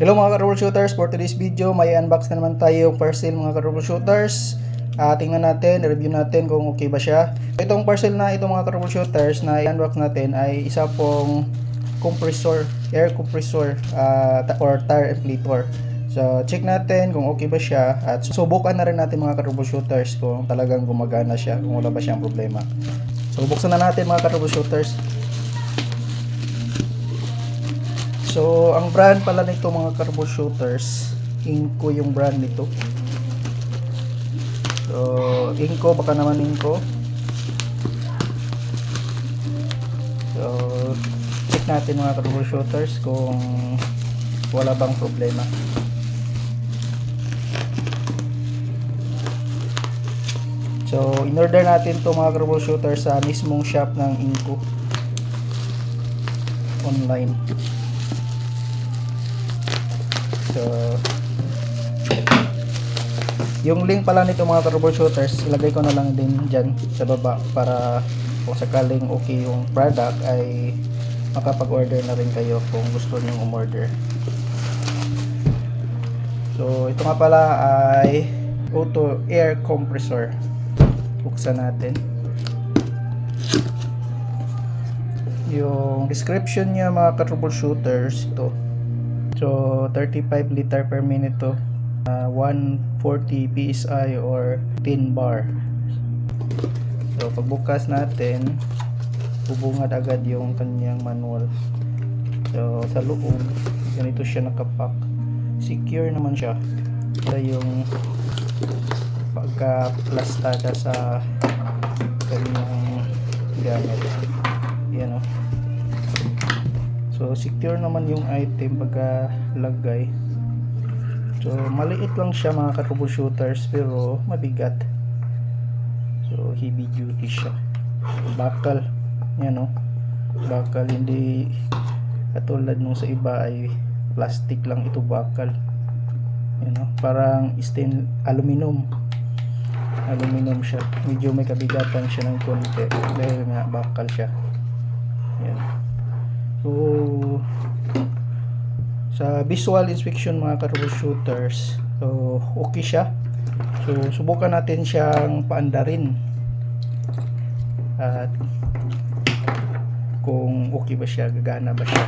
Hello mga ka-troubleshooters, for today's video may unbox na naman tayo parcel mga ka-troubleshooters. Tingnan natin, review natin kung okay ba siya. Itong parcel na ito mga ka-troubleshooters na i-unbox natin ay isa pong compressor, air compressor or tire inflator. So check natin kung okay ba siya at subukan na rin natin mga ka-troubleshooters kung talagang gumagana siya, kung wala ba siyang problema. So buksan na natin mga ka-troubleshooters. So, ang brand pala nito mga troubleshooters, Inco yung brand nito. So, Inco, baka naman Inco. So, check natin mga troubleshooters kung wala bang problema. So, in-order natin to mga troubleshooters sa mismong shop ng Inco online. So, yung link pala nito mga troubleshooters, ilagay ko na lang din dyan sa baba para kung sakaling okay yung product ay makapag-order na rin kayo kung gusto nyo umorder. So, ito nga pala ay auto air compressor. Buksan natin. Yung description niya mga troubleshooters, ito. So 35 liter per minute to, 140 psi or 10 bar. So pagbukas natin, bubungad agad yung kanyang manual. So sa loob, ganito siya nakapack. Secure naman siya. Ito yung pagka-plastada sa kanyang gamit. Yan o. So secure naman yung item pagkalagay. So maliit lang siya mga ka-troubleshooters pero mabigat. So heavy duty siya. Bakal. Yan o. Bakal, hindi katulad nung sa iba ay plastic lang, ito bakal. Yan o. Parang aluminum. Aluminum siya. Medyo may kabigatan siya ng konti dahil nga bakal siya. Yan. So sa visual inspection mga troubleshooters, so okay siya. So subukan natin siyang paandarin at kung okay ba siya, gagana ba siya.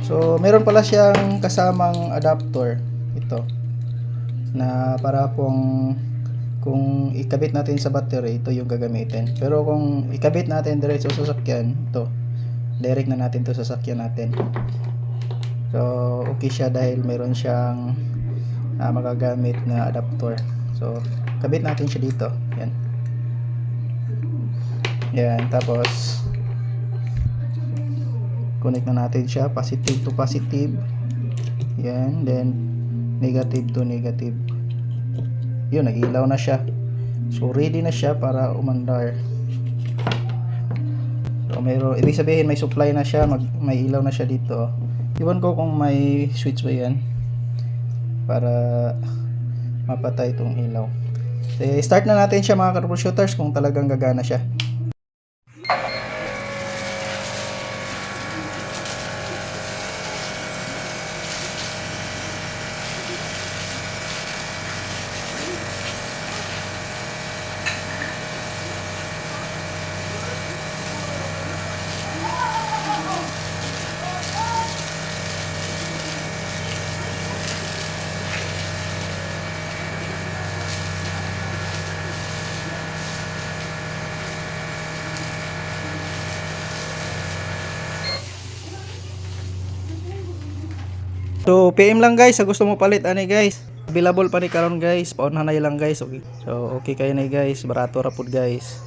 So meron pala siyang kasamang adapter ito na para kung ikabit natin sa battery, ito yung gagamitin. Pero kung ikabit natin diretso sa sasakyan, ito direct na natin to sa sasakyan natin. So okay siya dahil meron siyang magagamit na adapter. So kabit natin siya dito. Yan. Yan, tapos connect na natin siya positive to positive. Yan, then negative to negative. Yun, nag-ilaw na siya. So ready na siya para umandar. So mayroon, ibig sabihin may supply na siya, may ilaw na siya dito. Iwan ko kung may switch ba yan para mapatay itong ilaw. So, start na natin siya mga troubleshooters kung talagang gagana siya. So PM lang guys sa gusto mo palit ani guys. Available pa ni karon guys. Paunhan na lang guys. Okay. So okay kayo na guys. Barato ra pud guys.